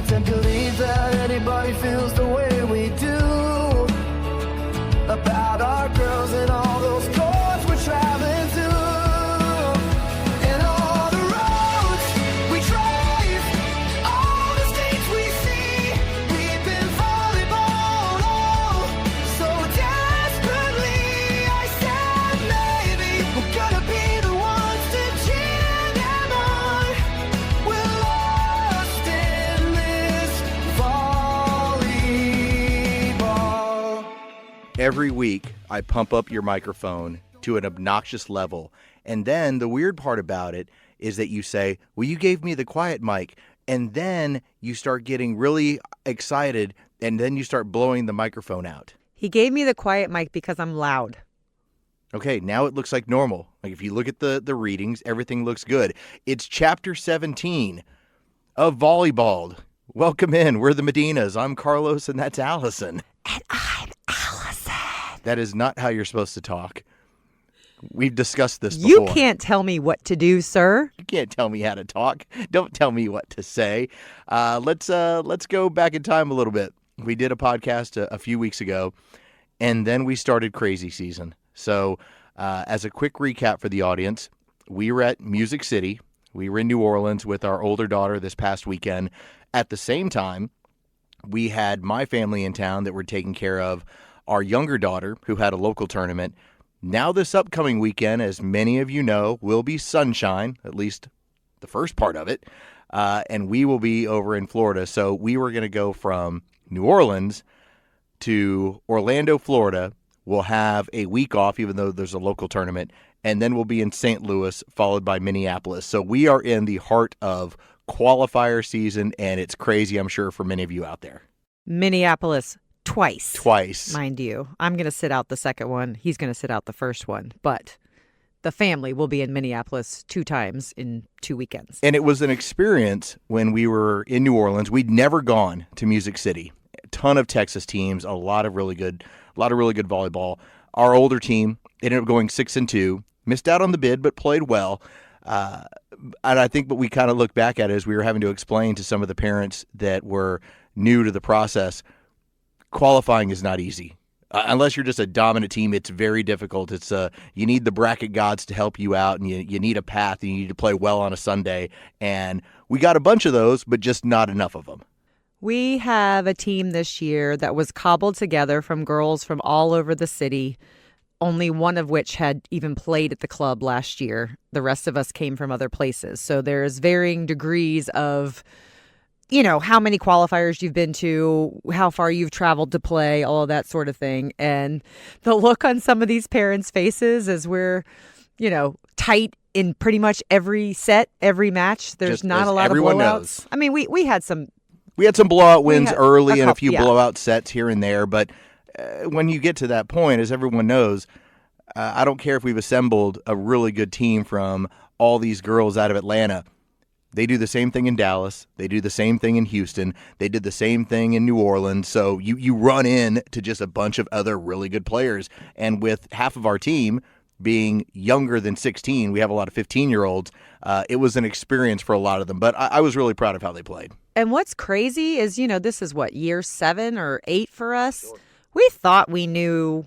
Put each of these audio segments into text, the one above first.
can't believe that anybody feels the way we do about our girls and all those courts we're traveling to. And all the roads we drive, all the states we see, we've been volleyball'd all so desperately. I said maybe we're gonna be the ones to cheer them on. We're lost in this volleyball. Every week, I pump up your microphone to an obnoxious level. And then the weird part about it is that you say, well, you gave me the quiet mic. And then you start getting really excited, and then you start blowing the microphone out. He gave me the quiet mic because I'm loud. Okay, now it looks like normal. Like if you look at the readings, everything looks good. It's chapter 17 of Volleyball'd. Welcome in. We're the Medinas. I'm Carlos, and that's Allison. And I'm Allison. That is not how you're supposed to talk. We've discussed this before. You can't tell me what to do, sir. You can't tell me how to talk. Don't tell me what to say. Let's go back in time a little bit. We did a podcast a few weeks ago, and then we started crazy season. So as a quick recap for the audience, we were at Music City. We were in New Orleans with our older daughter this past weekend. At the same time, we had my family in town that were taking care of our younger daughter, who had a local tournament. Now this upcoming weekend, as many of you know, will be sunshine, at least the first part of it, and we will be over in Florida. So we were going to go from New Orleans to Orlando, Florida. We'll have a week off, even though there's a local tournament, and then we'll be in St. Louis, followed by Minneapolis. So we are in the heart of qualifier season, and it's crazy, I'm sure, for many of you out there. Minneapolis twice. Mind you. I'm going to sit out the second one. He's going to sit out the first one. But the family will be in Minneapolis 2 times in 2 weekends. And it was an experience when we were in New Orleans. We'd never gone to Music City. A ton of Texas teams, a lot of really good volleyball. Our older team ended up going 6-2, missed out on the bid, but played well. And I think what we kind of look back at is we were having to explain to some of the parents that were new to the process, qualifying is not easy. Unless you're just a dominant team, it's very difficult. It's you need the bracket gods to help you out, and you need a path, and you need to play well on a Sunday. And we got a bunch of those, but just not enough of them. We have a team this year that was cobbled together from girls from all over the city, only one of which had even played at the club last year. The rest of us came from other places. So there's varying degrees of, how many qualifiers you've been to, how far you've traveled to play, all of that sort of thing. And the look on some of these parents' faces as we're, tight in pretty much every set, every match. There's just not a lot of blowouts. Knows. I mean, we had some. We had some blowout wins early and a few blowout sets here and there. But when you get to that point, as everyone knows, I don't care if we've assembled a really good team from all these girls out of Atlanta. They do the same thing in Dallas. They do the same thing in Houston. They did the same thing in New Orleans. So you run into just a bunch of other really good players. And with half of our team being younger than 16, we have a lot of 15-year-olds. It was an experience for a lot of them. But I was really proud of how they played. And what's crazy is, this is year 7 or 8 for us. Sure. We thought we knew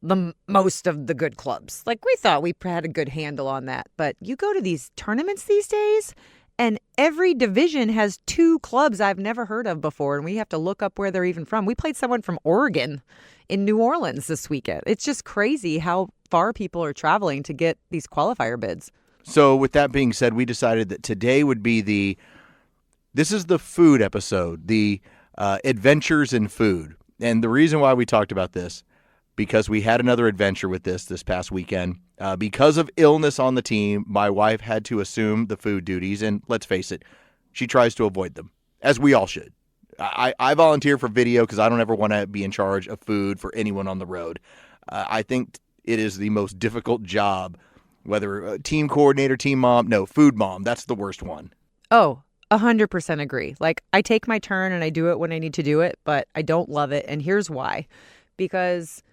the most of the good clubs. We thought we had a good handle on that. But you go to these tournaments these days, and every division has 2 clubs I've never heard of before, and we have to look up where they're even from. We played someone from Oregon in New Orleans this weekend. It's just crazy how far people are traveling to get these qualifier bids. So with that being said, we decided that today would be this is the food episode, the adventures in food. And the reason why we talked about this, because we had another adventure with this past weekend. Because of illness on the team, my wife had to assume the food duties, and let's face it, she tries to avoid them, as we all should. I volunteer for video because I don't ever want to be in charge of food for anyone on the road. I think it is the most difficult job, whether team coordinator, team mom, no, food mom, that's the worst one. Oh, 100% agree. I take my turn and I do it when I need to do it, but I don't love it, and here's why. Because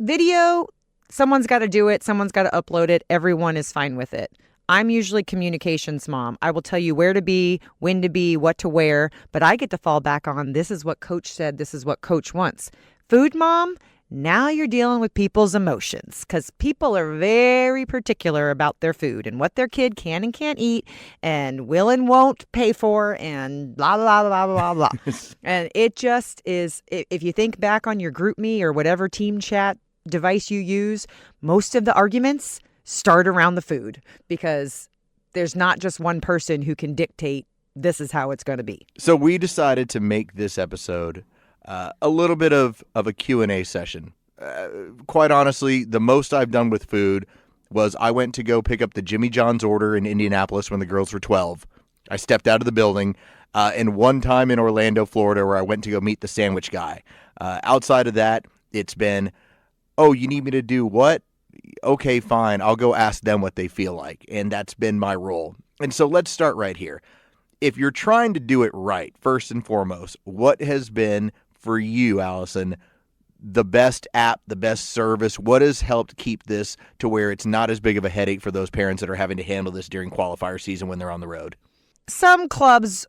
video, someone's got to do it. Someone's got to upload it. Everyone is fine with it. I'm usually communications mom. I will tell you where to be, when to be, what to wear, but I get to fall back on this is what coach said, this is what coach wants. Food mom, now you're dealing with people's emotions because people are very particular about their food and what their kid can and can't eat and will and won't pay for and blah, blah, blah, blah, blah, blah. And it just is, if you think back on your GroupMe or whatever team chat device you use, most of the arguments start around the food because there's not just one person who can dictate this is how it's going to be. So we decided to make this episode a little bit of a Q&A session. Quite honestly, the most I've done with food was I went to go pick up the Jimmy John's order in Indianapolis when the girls were 12. I stepped out of the building, and one time in Orlando, Florida, where I went to go meet the sandwich guy. Outside of that, it's been, oh, you need me to do what? Okay, fine. I'll go ask them what they feel like. And that's been my role. And so let's start right here. If you're trying to do it right, first and foremost, what has been for you, Allison, the best app, the best service? What has helped keep this to where it's not as big of a headache for those parents that are having to handle this during qualifier season when they're on the road? Some clubs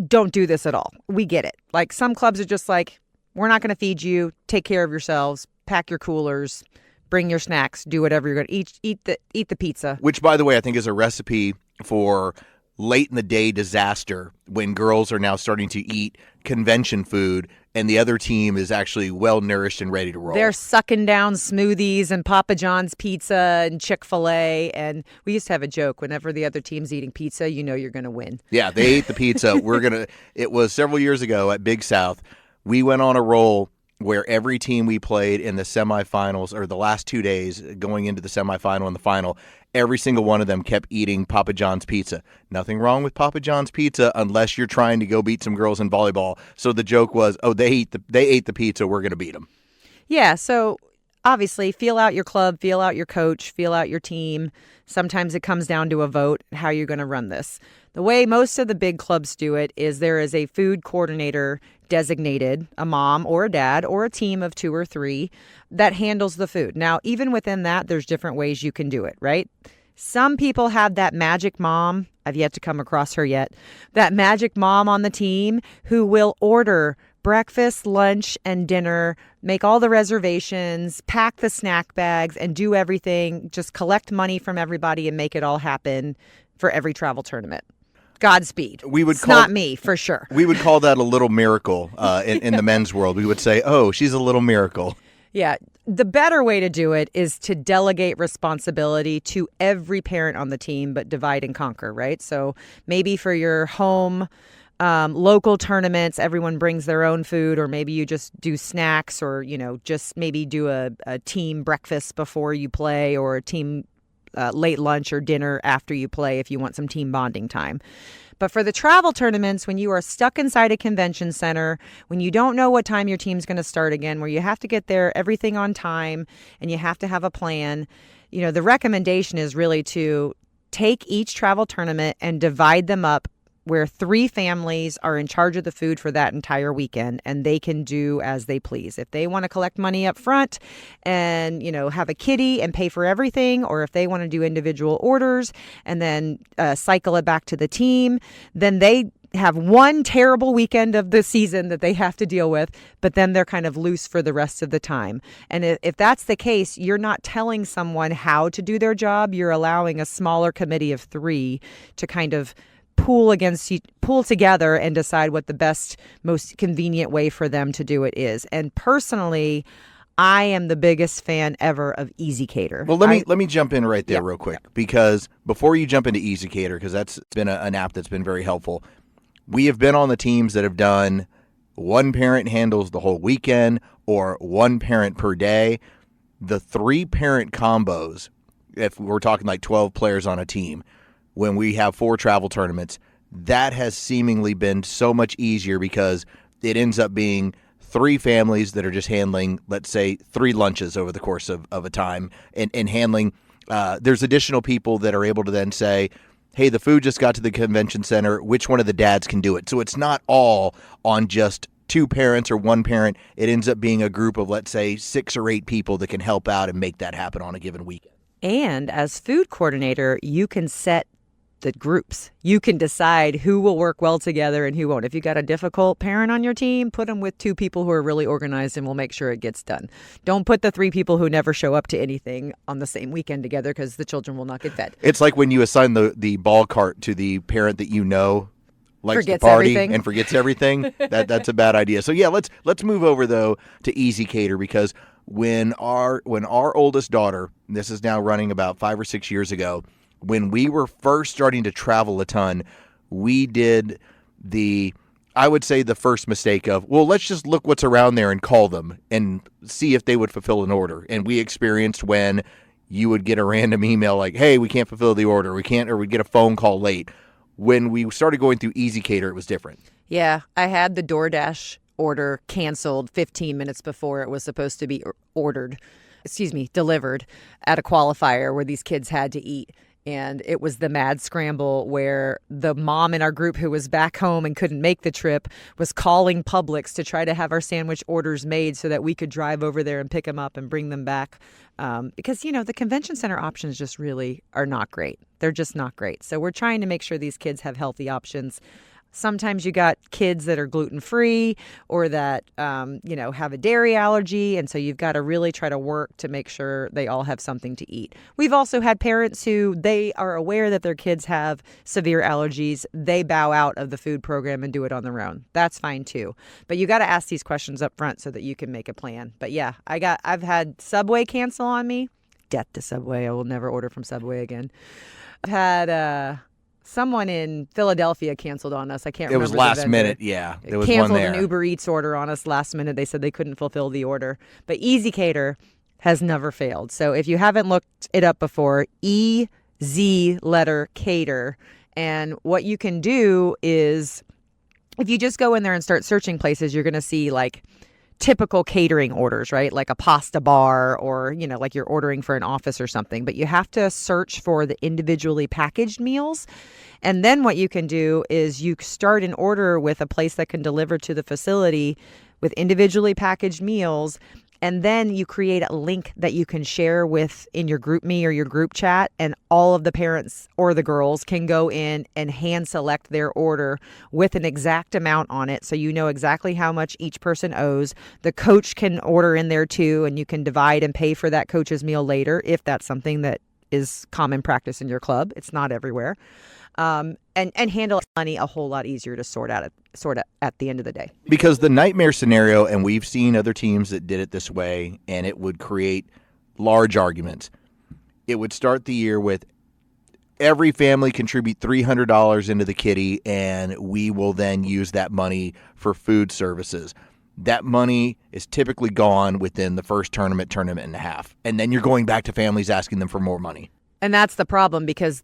don't do this at all. We get it. Like some clubs are just like, we're not going to feed you. Take care of yourselves. Pack your coolers. Bring your snacks. Do whatever you're going to eat. Eat the pizza. Which, by the way, I think is a recipe for late in the day disaster when girls are now starting to eat convention food and the other team is actually well nourished and ready to roll. They're sucking down smoothies and Papa John's pizza and Chick-fil-A. And we used to have a joke. Whenever the other team's eating pizza, you know you're going to win. Yeah, they ate the pizza. It was several years ago at Big South. We went on a roll where every team we played in the semifinals or the last 2 days going into the semifinal and the final, every single one of them kept eating Papa John's pizza. Nothing wrong with Papa John's pizza unless you're trying to go beat some girls in volleyball. So the joke was, oh, they ate the pizza, we're going to beat them. Yeah, so obviously feel out your club, feel out your coach, feel out your team. Sometimes it comes down to a vote, how you're going to run this. The way most of the big clubs do it is there is a food coordinator designated, a mom or a dad or a team of 2 or 3 that handles the food. Now, even within that, there's different ways you can do it, right? Some people have that magic mom. I've yet to come across her yet. That magic mom on the team who will order breakfast, lunch, and dinner, make all the reservations, pack the snack bags, and do everything, just collect money from everybody and make it all happen for every travel tournament. Godspeed. Not me, for sure. We would call that a little miracle in the men's world. We would say, oh, she's a little miracle. Yeah. The better way to do it is to delegate responsibility to every parent on the team, but divide and conquer, right? So maybe for your home local tournaments, everyone brings their own food, or maybe you just do snacks, or, just maybe do a team breakfast before you play, or a team late lunch or dinner after you play if you want some team bonding time. But for the travel tournaments, when you are stuck inside a convention center, when you don't know what time your team's going to start again, where you have to get there, everything on time, and you have to have a plan, the recommendation is really to take each travel tournament and divide them up where 3 families are in charge of the food for that entire weekend, and they can do as they please. If they want to collect money up front and, have a kitty and pay for everything, or if they want to do individual orders and then cycle it back to the team, then they have one terrible weekend of the season that they have to deal with, but then they're kind of loose for the rest of the time. And if that's the case, you're not telling someone how to do their job. You're allowing a smaller committee of 3 to kind of pool together and decide what the best, most convenient way for them to do it is. And personally, I am the biggest fan ever of EasyCater. Well, let me jump in right there real quick, because before you jump into EasyCater, because that's been an app that's been very helpful. We have been on the teams that have done one parent handles the whole weekend or one parent per day. The 3-parent combos, if we're talking like 12 players on a team, when we have 4 travel tournaments, that has seemingly been so much easier because it ends up being 3 families that are just handling, let's say, 3 lunches over the course of a time and handling. There's additional people that are able to then say, hey, the food just got to the convention center. Which one of the dads can do it? So it's not all on just 2 parents or 1 parent. It ends up being a group of, let's say, 6 or 8 people that can help out and make that happen on a given weekend. And as food coordinator, you can set the groups. You can decide who will work well together and who won't. If you got a difficult parent on your team, put them with 2 people who are really organized and will make sure it gets done. Don't put the 3 people who never show up to anything on the same weekend together, because the children will not get fed. It's like when you assign the ball cart to the parent that likes Forgets to party everything. and forgets everything. That's a bad idea. So yeah, let's move over though to Easy Cater, because when our oldest daughter, this is now running about 5 or 6 years ago, when we were first starting to travel a ton, we did I would say the first mistake of, well, let's just look what's around there and call them and see if they would fulfill an order. And we experienced when you would get a random email like, hey, we can't fulfill the order, or we'd get a phone call late. When we started going through Easy Cater, it was different. Yeah, I had the DoorDash order canceled 15 minutes before it was supposed to be delivered at a qualifier where these kids had to eat. And it was the mad scramble where the mom in our group who was back home and couldn't make the trip was calling Publix to try to have our sandwich orders made so that we could drive over there and pick them up and bring them back. Because, the convention center options just really are not great. They're just not great. So we're trying to make sure these kids have healthy options. Sometimes you got kids that are gluten-free or that, have a dairy allergy. And so you've got to really try to work to make sure they all have something to eat. We've also had parents who they are aware that their kids have severe allergies. They bow out of the food program and do it on their own. That's fine too. But you got to ask these questions up front so that you can make a plan. But yeah, I've had Subway cancel on me. Death to Subway. I will never order from Subway again. I've had, someone in Philadelphia canceled on us. I can't remember. It was the last vendor. minute, yeah. There was Canceled one there. an Uber Eats order on us last minute. They said they couldn't fulfill the order. But Easy Cater has never failed. So if you haven't looked it up before, EZ letter Cater. And what you can do is, if you just go in there and start searching places, you're going to see like typical catering orders, right? Like a pasta bar or, like you're ordering for an office or something. But you have to search for the individually packaged meals. And then what you can do is you start an order with a place that can deliver to the facility with individually packaged meals. And then you create a link that you can share in your group me or your group chat, and all of the parents or the girls can go in and hand select their order with an exact amount on it. So you know exactly how much each person owes. The coach can order in there too, and you can divide and pay for that coach's meal later if that's something that is common practice in your club. It's not everywhere. And handle money a whole lot easier to sort at the end of the day. Because the nightmare scenario, and we've seen other teams that did it this way, and it would create large arguments. It would start the year with every family contribute $300 into the kitty, and we will then use that money for food services. That money is typically gone within the first tournament and a half. And then you're going back to families asking them for more money. And that's the problem because,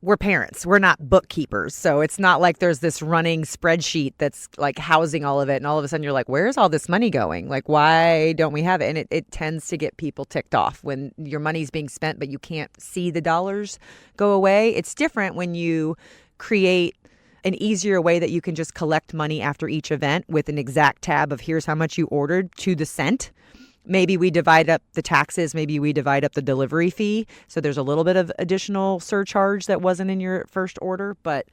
we're parents. We're not bookkeepers. So it's not like there's this running spreadsheet that's like housing all of it. And all of a sudden you're like, where's all this money going? Like, why don't we have it? And it tends to get people ticked off when your money's being spent, but you can't see the dollars go away. It's different when you create an easier way that you can just collect money after each event with an exact tab of here's how much you ordered to the cent. Maybe we divide up the taxes. Maybe we divide up the delivery fee. So there's a little bit of additional surcharge that wasn't in your first order. But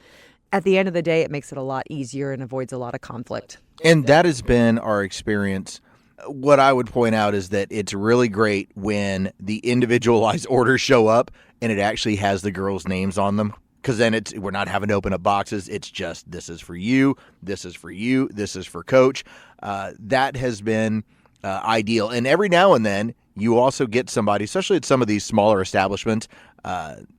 at the end of the day, it makes it a lot easier and avoids a lot of conflict. And that has been our experience. What I would point out is that it's really great when the individualized orders show up and it actually has the girls' names on them. Because then we're not having to open up boxes. It's just, this is for you, this is for you, this is for coach. That has been ideal. And every now and then you also get somebody, especially at some of these smaller establishments,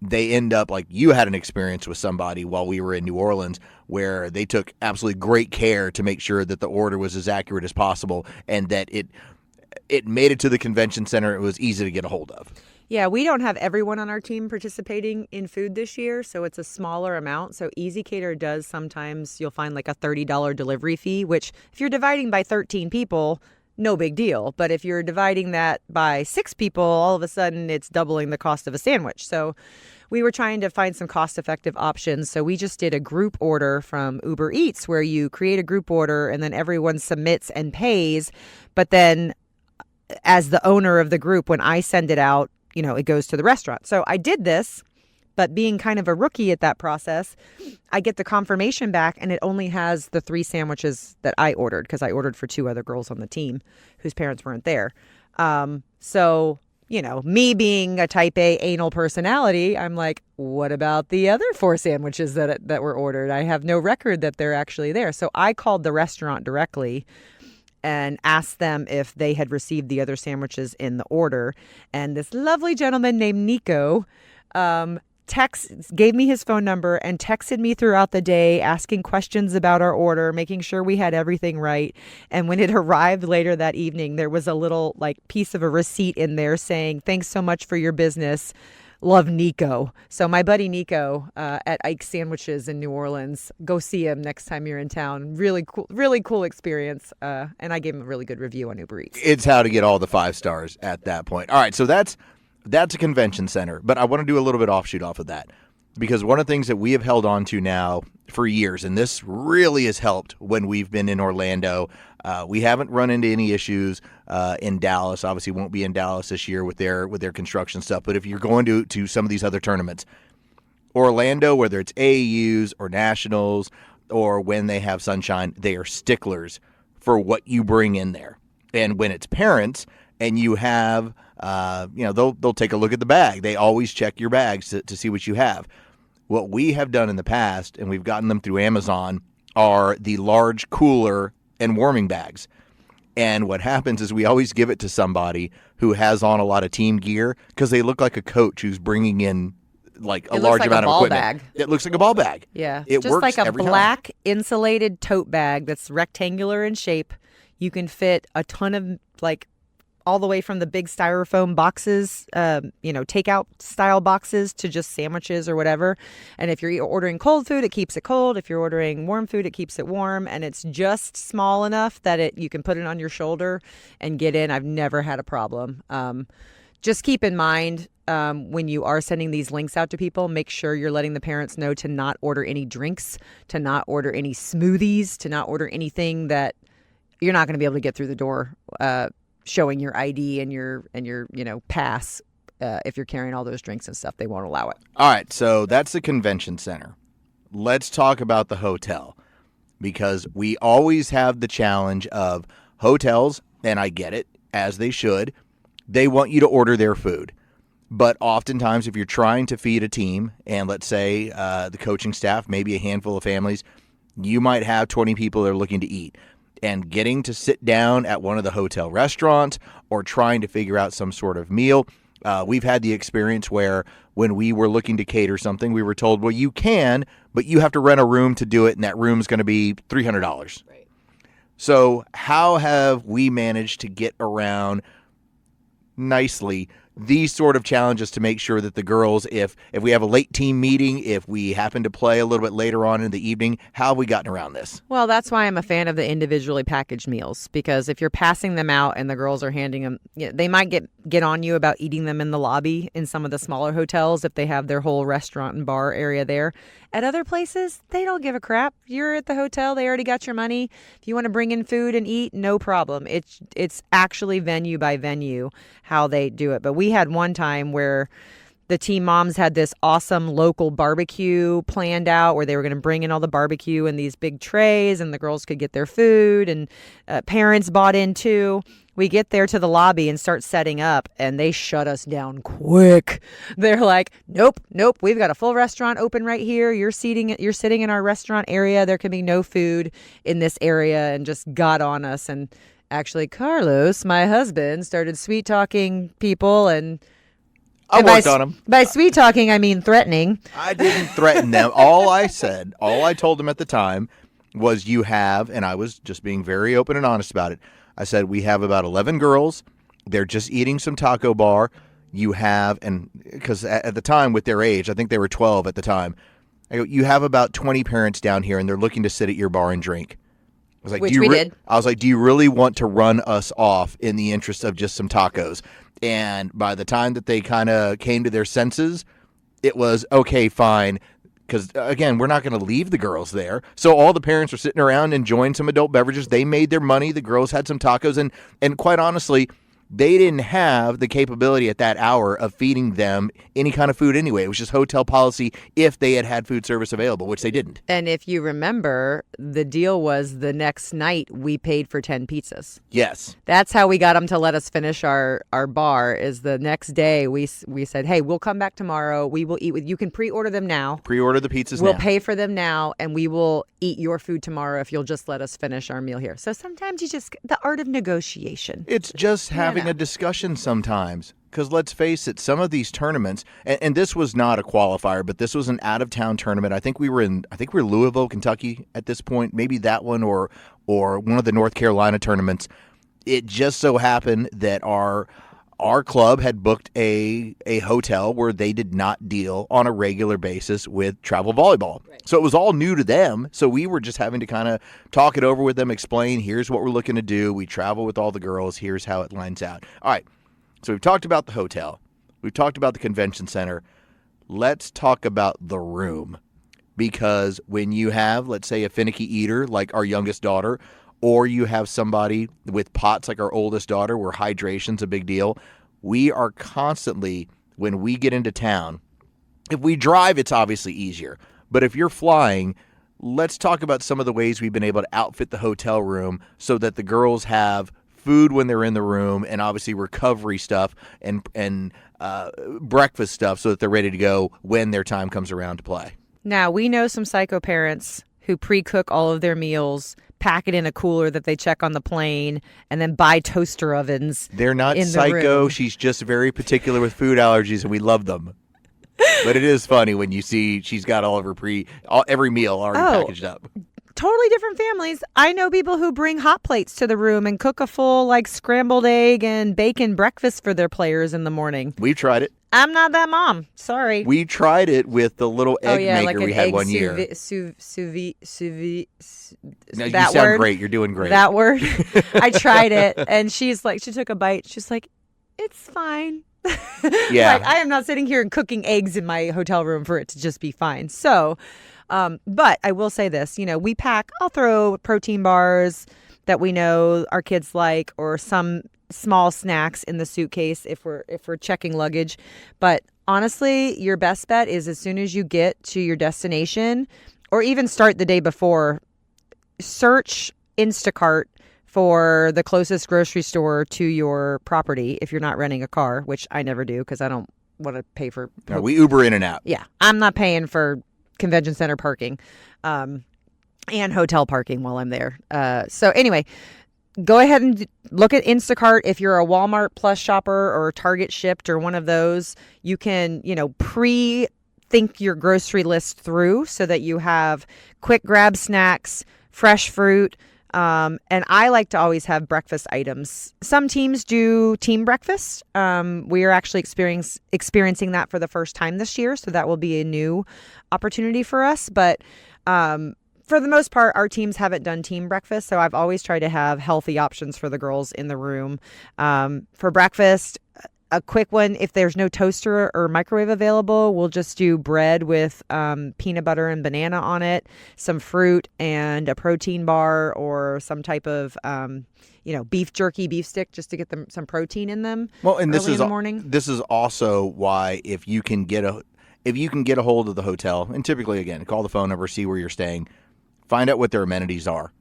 they end up like you had an experience with somebody while we were in New Orleans where they took absolutely great care to make sure that the order was as accurate as possible and that it made it to the convention center. It was easy to get a hold of. Yeah, we don't have everyone on our team participating in food this year, so it's a smaller amount. So Easy Cater does sometimes, you'll find like a $30 delivery fee, which if you're dividing by 13 people, no big deal. But if you're dividing that by 6 people, all of a sudden it's doubling the cost of a sandwich. So we were trying to find some cost-effective options. So we just did a group order from Uber Eats where you create a group order and then everyone submits and pays. But then as the owner of the group, when I send it out, it goes to the restaurant. So I did this, but being kind of a rookie at that process, I get the confirmation back and it only has the 3 sandwiches that I ordered, because I ordered for 2 other girls on the team whose parents weren't there. So, me being a type A anal personality, I'm like, what about the other 4 sandwiches that were ordered? I have no record that they're actually there. So I called the restaurant directly and asked them if they had received the other sandwiches in the order. And this lovely gentleman named Nico gave me his phone number and texted me throughout the day asking questions about our order, making sure we had everything right. And when it arrived later that evening, there was a little piece of a receipt in there saying, "Thanks so much for your business. Love, Nico." So my buddy Nico at Ike's Sandwiches in New Orleans, go see him next time you're in town. Really cool experience. And I gave him a really good review on Uber Eats. It's how to get all the 5 stars at that point. All right, so that's a convention center, but I want to do a little bit offshoot off of that, because one of the things that we have held on to now for years, and this really has helped when we've been in Orlando. We haven't run into any issues in Dallas. Obviously, won't be in Dallas this year with their construction stuff. But if you're going to some of these other tournaments, Orlando, whether it's AAUs or Nationals or when they have Sunshine, they are sticklers for what you bring in there. And when it's parents and you have they'll take a look at the bag. They always check your bags to see what you have. What we have done in the past, and we've gotten them through Amazon, are the large cooler and warming bags. And what happens is we always give it to somebody who has on a lot of team gear, because they look like a coach who's bringing in a large amount of equipment. Bag. It looks like a ball bag. Yeah. It just works like a every black time. insulated tote bag that's rectangular in shape. You can fit a ton of all the way from the big styrofoam boxes, takeout style boxes, to just sandwiches or whatever. And if you're ordering cold food, it keeps it cold. If you're ordering warm food, it keeps it warm. And it's just small enough that you can put it on your shoulder and get in. I've never had a problem. Just keep in mind, when you are sending these links out to people, make sure you're letting the parents know to not order any drinks, to not order any smoothies, to not order anything that you're not going to be able to get through the door, showing your ID and your pass. If you're carrying all those drinks and stuff, they won't allow it. All right, so that's the convention center. Let's talk about the hotel, because we always have the challenge of hotels, and I get it, as they should. They want you to order their food. But oftentimes, if you're trying to feed a team, and let's say the coaching staff, maybe a handful of families, you might have 20 people that are looking to eat. And getting to sit down at one of the hotel restaurants or trying to figure out some sort of meal. We've had the experience where when we were looking to cater something, we were told, well, you can, but you have to rent a room to do it, and that room's going to be $300. Right. So how have we managed to get around nicely these sort of challenges to make sure that the girls, if we have a late team meeting, if we happen to play a little bit later on in the evening, how have we gotten around this? Well, that's why I'm a fan of the individually packaged meals, because if you're passing them out and the girls are handing them, they might get on you about eating them in the lobby in some of the smaller hotels if they have their whole restaurant and bar area there. At other places, they don't give a crap. You're at the hotel. They already got your money. If you want to bring in food and eat, no problem. It's actually venue by venue how they do it. But we had one time where the team moms had this awesome local barbecue planned out where they were going to bring in all the barbecue in these big trays and the girls could get their food, and parents bought in too. We get there to the lobby and start setting up, and they shut us down quick. They're like, nope, we've got a full restaurant open right here. You're sitting in our restaurant area. There can be no food in this area, and just got on us. And actually, Carlos, my husband, started sweet talking people, and I worked on them. By sweet talking, I mean threatening. I didn't threaten them. All I told them at the time was, you have, and I was just being very open and honest about it. I said, we have about 11 girls. They're just eating some taco bar. You have, and because at the time with their age, I think they were 12 at the time. I go, you have about 20 parents down here, and they're looking to sit at your bar and drink. I was like, Which we did. I was like, do you really want to run us off in the interest of just some tacos? And by the time that they kind of came to their senses, it was, okay, fine. Because, again, we're not going to leave the girls there. So all the parents are sitting around enjoying some adult beverages. They made their money. The girls had some tacos. And quite honestly, they didn't have the capability at that hour of feeding them any kind of food anyway. It was just hotel policy if they had food service available, which they didn't. And if you remember, the deal was the next night we paid for 10 pizzas. Yes. That's how we got them to let us finish our bar. Is the next day we said, hey, we'll come back tomorrow. We will eat with you. Can pre-order them now. Pre-order the pizzas We'll now. pay for them now, and we will eat your food tomorrow if you'll just let us finish our meal here. So sometimes the art of negotiation. It's just having a discussion sometimes. Because let's face it, some of these tournaments, and this was not a qualifier, but this was an out-of-town tournament. I think we were Louisville, Kentucky at this point. Maybe that one or one of the North Carolina tournaments. It just so happened that our club had booked a hotel where they did not deal on a regular basis with travel volleyball. Right. So it was all new to them. So we were just having to kind of talk it over with them, explain, here's what we're looking to do. We travel with all the girls. Here's how it lines out. All right. So we've talked about the hotel. We've talked about the convention center. Let's talk about the room. Because when you have, let's say, a finicky eater like our youngest daughter, or you have somebody with POTS like our oldest daughter where hydration's a big deal, we are constantly, when we get into town, if we drive, it's obviously easier. But if you're flying, let's talk about some of the ways we've been able to outfit the hotel room so that the girls have food when they're in the room, and obviously recovery stuff and breakfast stuff so that they're ready to go when their time comes around to play. Now, we know some psycho parents who pre-cook all of their meals, pack it in a cooler that they check on the plane, and then buy toaster ovens. They're not in psycho. the room. She's just very particular with food allergies, and we love them. But it is funny when you see she's got all of her every meal already packaged up. Totally different families. I know people who bring hot plates to the room and cook a full scrambled egg and bacon breakfast for their players in the morning. We've tried it. I'm not that mom. Sorry. We tried it with the little egg maker we had one year. Sous vide. No, you sound great. You're doing great. That word. I tried it, and she took a bite. She's like, it's fine. Yeah. I am not sitting here and cooking eggs in my hotel room for it to just be fine. So, but I will say this, I'll throw protein bars that we know our kids like, or some small snacks in the suitcase if we're checking luggage. But honestly, your best bet is as soon as you get to your destination, or even start the day before, search Instacart for the closest grocery store to your property if you're not renting a car, which I never do because I don't want to pay for... No, we Uber in and out. Yeah, I'm not paying for convention center parking and hotel parking while I'm there. So anyway, go ahead and look at Instacart. If you're a Walmart Plus shopper or Target Shipped or one of those, you can, pre-think your grocery list through so that you have quick grab snacks, fresh fruit. And I like to always have breakfast items. Some teams do team breakfast. We are actually experiencing that for the first time this year, so that will be a new opportunity for us. But for the most part, our teams haven't done team breakfast, so I've always tried to have healthy options for the girls in the room. For breakfast, a quick one, if there's no toaster or microwave available, we'll just do bread with peanut butter and banana on it, some fruit, and a protein bar or some type of beef jerky, beef stick, just to get them some protein in them. Well, and this is in the morning. This is also why if you can get a hold of the hotel, and typically again, call the phone number, see where you're staying, find out what their amenities are.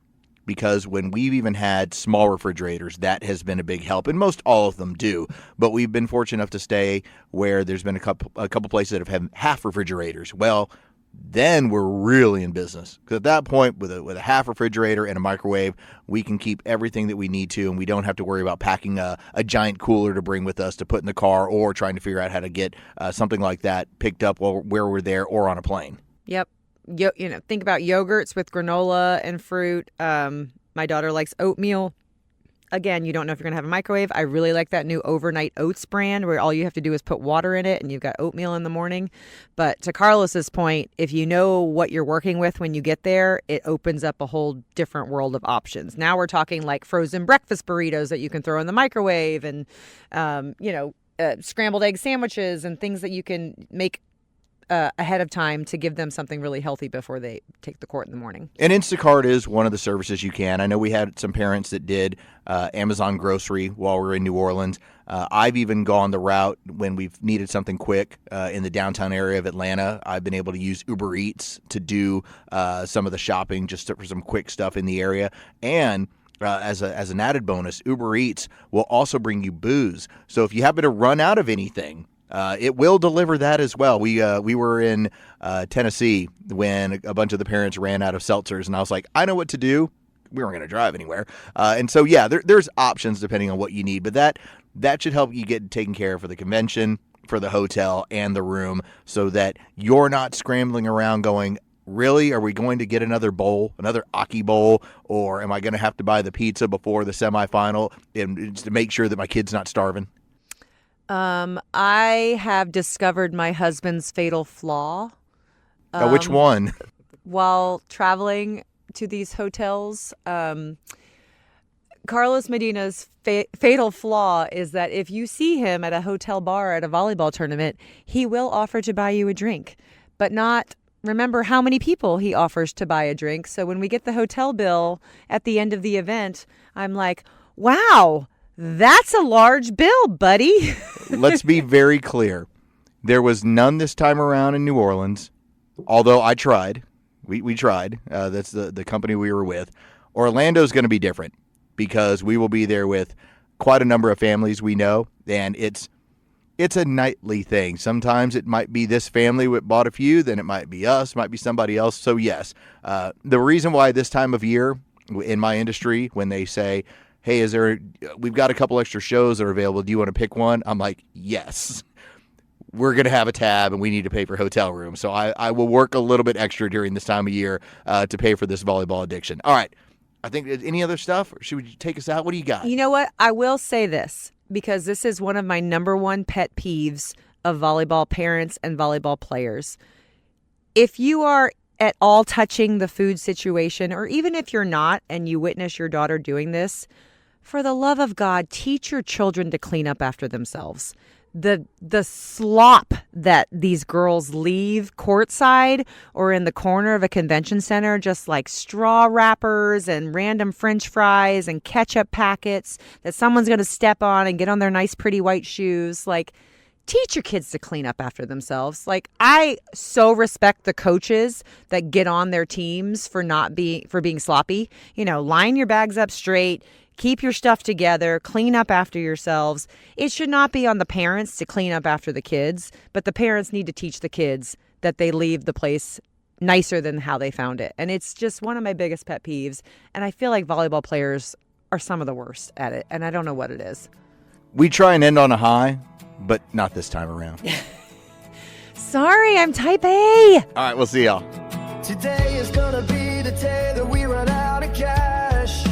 Because when we've even had small refrigerators, that has been a big help, and most all of them do. But we've been fortunate enough to stay where there's been a couple places that have had half refrigerators. Well, then we're really in business. Because at that point, with a half refrigerator and a microwave, we can keep everything that we need to, and we don't have to worry about packing a giant cooler to bring with us to put in the car, or trying to figure out how to get something like that picked up where we're there or on a plane. Yep. Think about yogurts with granola and fruit. My daughter likes oatmeal. Again, you don't know if you're going to have a microwave. I really like that new overnight oats brand where all you have to do is put water in it and you've got oatmeal in the morning. But to Carlos's point, if you know what you're working with when you get there, it opens up a whole different world of options. Now we're talking like frozen breakfast burritos that you can throw in the microwave, and scrambled egg sandwiches and things that you can make ahead of time to give them something really healthy before they take the court in the morning. And Instacart is one of the services you can. I know we had some parents that did Amazon grocery while we were in New Orleans. I've even gone the route when we've needed something quick in the downtown area of Atlanta. I've been able to use Uber Eats to do some of the shopping just for some quick stuff in the area. And as an added bonus, Uber Eats will also bring you booze. So if you happen to run out of anything, it will deliver that as well. We were in Tennessee when a bunch of the parents ran out of seltzers, and I was like, I know what to do. We weren't going to drive anywhere. And so, yeah, there's options depending on what you need. But that should help you get taken care of for the convention, for the hotel, and the room so that you're not scrambling around going, really, are we going to get another bowl, another Aki bowl, or am I going to have to buy the pizza before the semifinal to make sure that my kid's not starving? I have discovered my husband's fatal flaw. Which one? While traveling to these hotels, Carlos Medina's fatal flaw is that if you see him at a hotel bar at a volleyball tournament, he will offer to buy you a drink, but not remember how many people he offers to buy a drink. So when we get the hotel bill at the end of the event, I'm like, wow, that's a large bill, buddy. Let's be very clear. There was none this time around in New Orleans, although I tried. We tried. That's the company we were with. Orlando's going to be different because we will be there with quite a number of families we know, and it's a nightly thing. Sometimes it might be this family that bought a few, then it might be us, might be somebody else. So yes, the reason why this time of year in my industry, when they say, hey, we've got a couple extra shows that are available, do you want to pick one? I'm like, yes. We're going to have a tab and we need to pay for hotel rooms. So I will work a little bit extra during this time of year to pay for this volleyball addiction. All right. I think any other stuff? Or should we take us out? What do you got? You know what? I will say this because this is one of my number one pet peeves of volleyball parents and volleyball players. If you are at all touching the food situation, or even if you're not and you witness your daughter doing this, for the love of God, teach your children to clean up after themselves. The slop that these girls leave courtside or in the corner of a convention center, just like straw wrappers and random French fries and ketchup packets that someone's going to step on and get on their nice, pretty white shoes. Like, teach your kids to clean up after themselves. Like, I so respect the coaches that get on their teams for being sloppy. You know, line your bags up straight. Keep your stuff together, clean up after yourselves. It should not be on the parents to clean up after the kids, but the parents need to teach the kids that they leave the place nicer than how they found it. And it's just one of my biggest pet peeves. And I feel like volleyball players are some of the worst at it, and I don't know what it is. We try and end on a high, but not this time around. Sorry, I'm type A. All right, we'll see y'all. Today is gonna be the day that we run out of cash.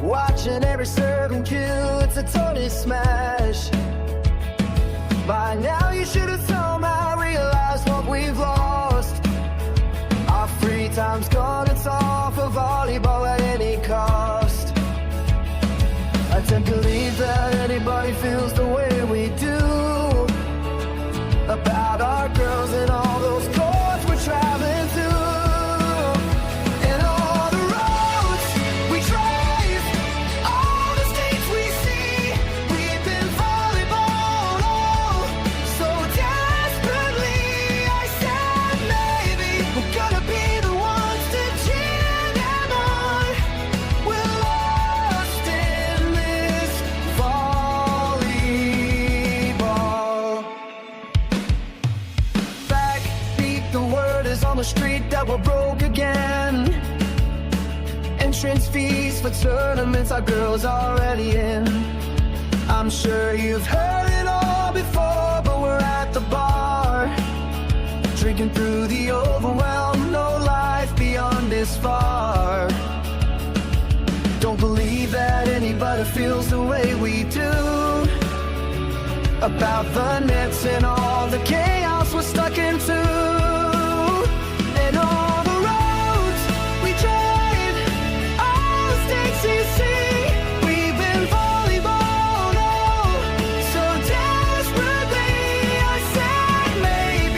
Watching every serve and kill, it's a total smash. By now you should have somehow realized what we've lost. Our free time's gone, it's all for volleyball at any cost. I tend to believe that anybody feels the way we do about our girls and all those courts we're traveling to. And all the roads we drive, all the states we see, we've been volleyball'd all so desperately. I said maybe we're gonna be the ones to cheer them on. We're lost in this volleyball. Backbeat, the word is on the street that we're broke again. Entrance fees for tournaments our girls already in. I'm sure you've heard it all before, but we're at the bar, drinking through the overwhelm. No life beyond this far. Don't believe that anybody feels the way we do about the nets and all the chaos we're stuck into. And all the roads we drive, all the states you see, we've been volleyball'd all so desperately. I said maybe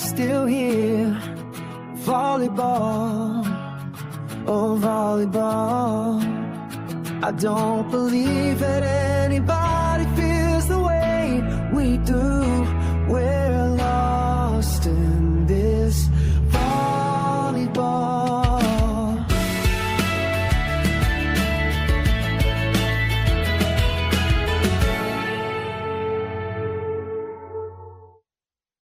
still here. Volleyball, oh volleyball. I don't believe that anybody feels the way we do.